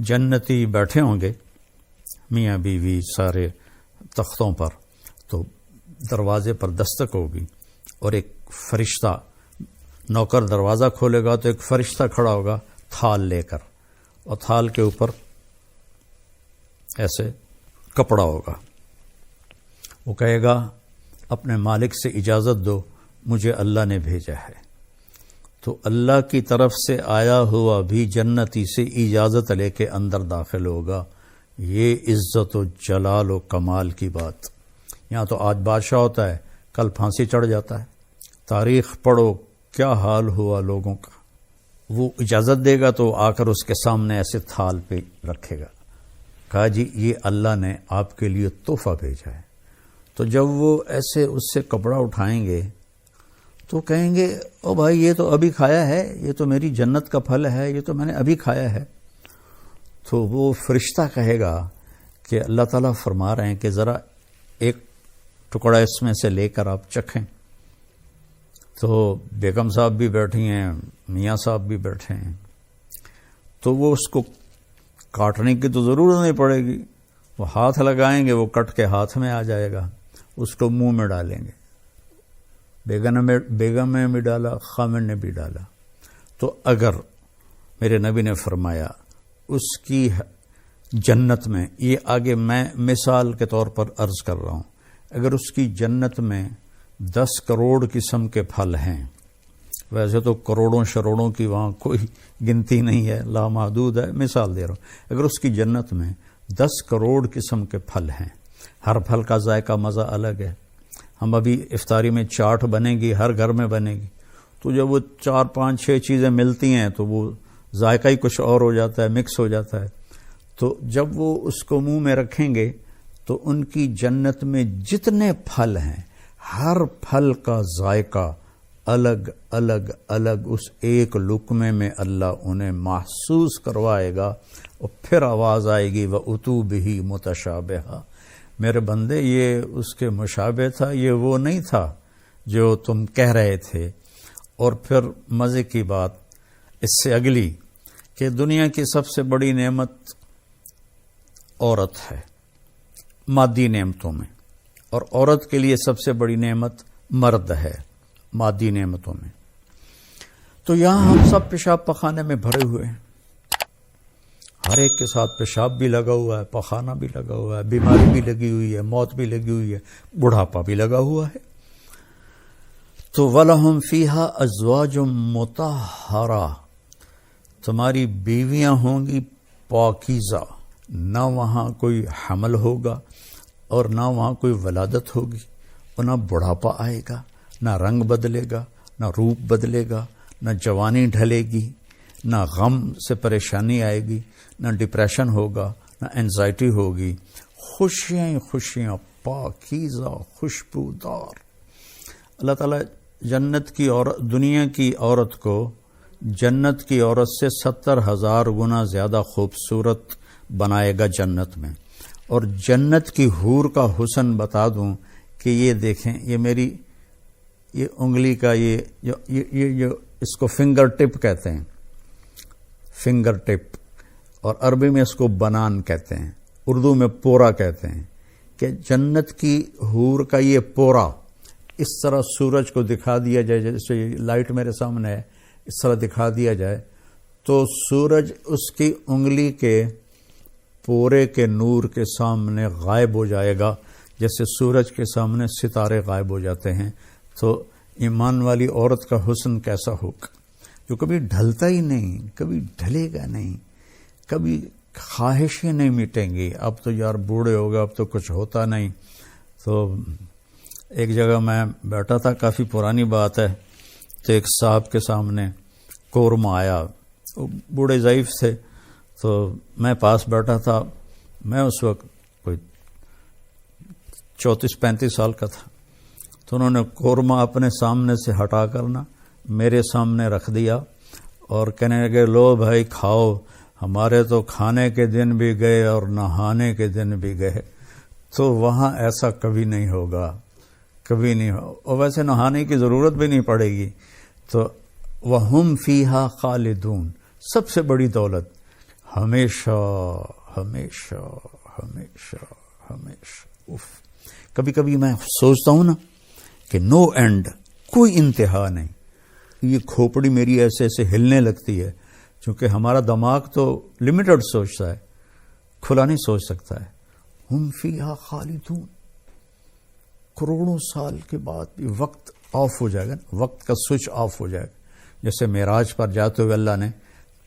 جنتی بیٹھے ہوں گے میاں بیوی سارے تختوں پر، تو دروازے پر دستک ہوگی اور ایک فرشتہ، نوکر دروازہ کھولے گا تو ایک فرشتہ کھڑا ہوگا تھال لے کر، اور تھال کے اوپر ایسے کپڑا ہوگا. وہ کہے گا اپنے مالک سے اجازت دو، مجھے اللہ نے بھیجا ہے. تو اللہ کی طرف سے آیا ہوا بھی جنتی سے اجازت لے کے اندر داخل ہوگا. یہ عزت و جلال و کمال کی بات. یہاں تو آج بادشاہ ہوتا ہے، کل پھانسی چڑھ جاتا ہے. تاریخ پڑھو کیا حال ہوا لوگوں کا. وہ اجازت دے گا تو آ کر اس کے سامنے ایسے تھال پہ رکھے گا، کہا جی یہ اللہ نے آپ کے لیے تحفہ بھیجا ہے. تو جب وہ ایسے اس سے کپڑا اٹھائیں گے تو کہیں گے او بھائی یہ تو ابھی کھایا ہے، یہ تو میری جنت کا پھل ہے، یہ تو میں نے ابھی کھایا ہے. تو وہ فرشتہ کہے گا کہ اللہ تعالیٰ فرما رہے ہیں کہ ذرا ایک ٹکڑا اس میں سے لے کر آپ چکھیں. تو بیگم صاحب بھی بیٹھی ہیں، میاں صاحب بھی بیٹھے ہیں، تو وہ اس کو کاٹنے کی تو ضرورت نہیں پڑے گی. وہ ہاتھ لگائیں گے، وہ کٹ کے ہاتھ میں آ جائے گا، اس کو منہ میں ڈالیں گے. بیگم نے بھی ڈالا، خامن نے بھی ڈالا. تو اگر میرے نبی نے فرمایا اس کی جنت میں، یہ آگے میں مثال کے طور پر عرض کر رہا ہوں، اگر اس کی جنت میں 10 کروڑ قسم کے پھل ہیں، ویسے تو کروڑوں شروڑوں کی وہاں کوئی گنتی نہیں ہے، لامحدود ہے، مثال دے رہا ہوں. اگر اس کی جنت میں 10 کروڑ قسم کے پھل ہیں، ہر پھل کا ذائقہ مزہ الگ ہے. ہم ابھی افطاری میں چاٹ بنے گی، ہر گھر میں بنے گی، تو جب وہ 4 5 6 چیزیں ملتی ہیں تو وہ ذائقہ ہی کچھ اور ہو جاتا ہے، مکس ہو جاتا ہے. تو جب وہ اس کو منہ میں رکھیں گے تو ان کی جنت میں جتنے پھل ہیں ہر پھل کا ذائقہ الگ الگ الگ اس ایک لقمے میں اللہ انہیں محسوس کروائے گا. اور پھر آواز آئے گی وَأُتُوا بِهِ مُتَشَابِهًا، میرے بندے یہ اس کے مشابہ تھا، یہ وہ نہیں تھا جو تم کہہ رہے تھے. اور پھر مزے کی بات اس سے اگلی کہ دنیا کی سب سے بڑی نعمت عورت ہے مادی نعمتوں میں، اور عورت کے لیے سب سے بڑی نعمت مرد ہے مادی نعمتوں میں. تو یہاں ہم سب پیشاب پخانے میں بھرے ہوئے ہیں، ہر ایک کے ساتھ پیشاب بھی لگا ہوا ہے، پخانہ بھی لگا ہوا ہے، بیماری بھی لگی ہوئی ہے، موت بھی لگی ہوئی ہے، بڑھاپا بھی لگا ہوا ہے. تو وَلَهُمْ فِيهَا أَزْوَاجٌ مُطَهَّرَةٌ، تمہاری بیویاں ہوں گی پاکیزہ، نہ وہاں کوئی حمل ہوگا اور نہ وہاں کوئی ولادت ہوگی، اور نہ بڑھاپا آئے گا، نہ رنگ بدلے گا، نہ روپ بدلے گا، نہ جوانی ڈھلے گی، نہ غم سے پریشانی آئے گی، نہ ڈپریشن ہوگا، نہ اینزائٹی ہوگی. خوشیاں خوشیاں، پاکیزہ، خوشبودار. اللہ تعالیٰ جنت کی اور دنیا کی عورت کو جنت کی عورت سے 70,000 گنا زیادہ خوبصورت بنائے گا جنت میں. اور جنت کی حور کا حسن بتا دوں کہ یہ دیکھیں، یہ میری یہ انگلی کا یہ اس کو فنگر ٹپ کہتے ہیں، فنگر ٹپ، اور عربی میں اس کو بنان کہتے ہیں، اردو میں پورا کہتے ہیں. کہ جنت کی حور کا یہ پورا اس طرح سورج کو دکھا دیا جائے، جیسے لائٹ میرے سامنے ہے، اس طرح دکھا دیا جائے تو سورج اس کی انگلی کے پورے کے نور کے سامنے غائب ہو جائے گا، جیسے سورج کے سامنے ستارے غائب ہو جاتے ہیں. تو ایمان والی عورت کا حسن کیسا ہوگا، جو کبھی ڈھلتا ہی نہیں، کبھی ڈھلے گا نہیں، کبھی خواہشیں نہیں مٹیں گی. اب تو یار بوڑھے ہو گئے، اب تو کچھ ہوتا نہیں. تو ایک جگہ میں بیٹھا تھا، کافی پرانی بات ہے، تو ایک صاحب کے سامنے قورمہ آیا، وہ بوڑھے ضعیف تھے، تو میں پاس بیٹھا تھا. میں اس وقت کوئی 34-35 سال کا تھا. تو انہوں نے قورمہ اپنے سامنے سے ہٹا کرنا میرے سامنے رکھ دیا اور کہنے لگے لو بھائی کھاؤ، ہمارے تو کھانے کے دن بھی گئے اور نہانے کے دن بھی گئے. تو وہاں ایسا کبھی نہیں ہوگا، کبھی نہیں ہو، اور ویسے نہانے کی ضرورت بھی نہیں پڑے گی. تو وَهُمْ فِيهَا خَالِدُونَ، سب سے بڑی دولت ہمیشہ ہمیشہ ہمیشہ ہمیشہ کبھی کبھی میں سوچتا ہوں نا کہ نو اینڈ، کوئی انتہا نہیں. یہ کھوپڑی میری ایسے ایسے ہلنے لگتی ہے، چونکہ ہمارا دماغ تو لمیٹڈ سوچتا ہے، کھلا نہیں سوچ سکتا ہے. ہم فیہا خالدون، کروڑوں سال کے بعد بھی وقت آف ہو جائے گا، وقت کا سوئچ آف ہو جائے گا. جیسے معراج پر جاتے ہوئے اللہ نے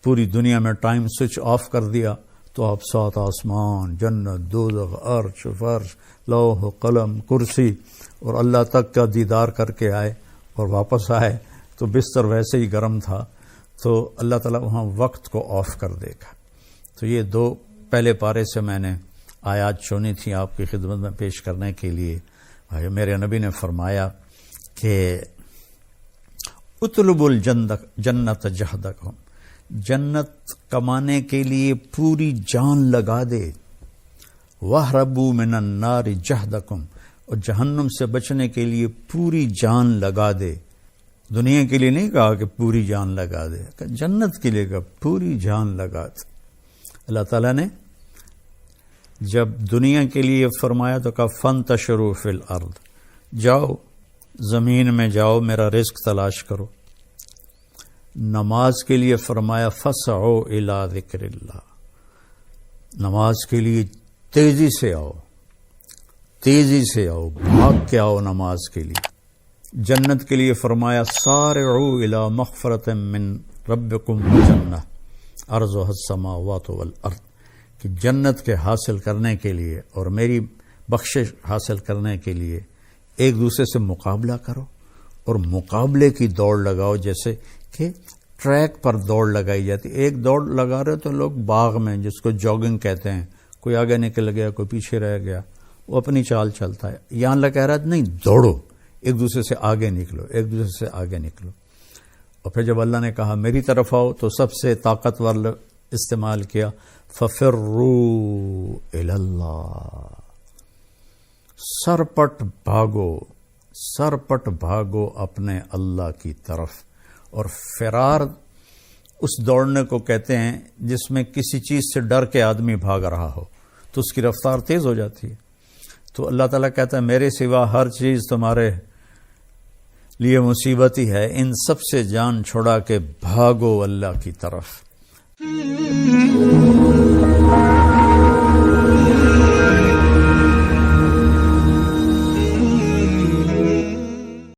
پوری دنیا میں ٹائم سوئچ آف کر دیا تو آپ 7 آسمان، جنت، دوزخ، عرش، فرش، لوح، قلم، کرسی اور اللہ تک کا دیدار کر کے آئے اور واپس آئے تو بستر ویسے ہی گرم تھا. تو اللہ تعالیٰ وہاں وقت کو آف کر دے گا. تو یہ 2 پہلے پارے سے میں نے آیات چنی تھی آپ کی خدمت میں پیش کرنے کے لیے. میرے نبی نے فرمایا کہ اطلب الجنت جہدکم، جنت کمانے کے لیے پوری جان لگا دے. وَاہْرَبُوا مِنَ النَّارِ جَهْدَكُمْ، اور جہنم سے بچنے کے لیے پوری جان لگا دے. دنیا کے لیے نہیں کہا کہ پوری جان لگا دے، کہ جنت کے لیے کہا پوری جان لگا دے. اللہ تعالیٰ نے جب دنیا کے لیے فرمایا تو کہا فَانْتَشِرُوا فِي الْأَرْضِ، جاؤ زمین میں جاؤ میرا رزق تلاش کرو. نماز کے لیے فرمایا فَسْعُوا إِلَىٰ ذِكْرِ اللَّهِ، نماز کے لیے تیزی سے آؤ، تیزی سے آؤ، بھاگ کے آؤ نماز کے لیے. جنت کے لیے فرمایا سارعوا إِلَىٰ مَغْفِرَةٍ مِّن رَبِّكُمْ وَجَنَّةٍ عَرْضُهَا السَّمَاوَاتُ وَالْأَرْضِ، کہ جنت کے حاصل کرنے کے لیے اور میری بخشش حاصل کرنے کے لیے ایک دوسرے سے مقابلہ کرو اور مقابلے کی دوڑ لگاؤ. جیسے کہ ٹریک پر دوڑ لگائی جاتی، ایک دوڑ لگا رہے تو لوگ باغ میں، جس کو جاگنگ کہتے ہیں، کوئی آگے نکل گیا کوئی پیچھے رہ گیا، وہ اپنی چال چلتا ہے. یہاں اللہ کہہ رہا ہے نہیں، دوڑو، ایک دوسرے سے آگے نکلو، ایک دوسرے سے آگے نکلو. اور پھر جب اللہ نے کہا میری طرف آؤ تو سب سے طاقتور استعمال کیا فَفِرُّوا إِلَى اللَّهِ، سرپٹ بھاگو، سرپٹ بھاگو اپنے اللہ کی طرف. اور فرار اس دوڑنے کو کہتے ہیں جس میں کسی چیز سے ڈر کے آدمی بھاگ رہا ہو تو اس کی رفتار تیز ہو جاتی ہے. تو اللہ تعالیٰ کہتا ہے میرے سوا ہر چیز تمہارے لیے مصیبت ہی ہے، ان سب سے جان چھڑا کے بھاگو اللہ کی طرف.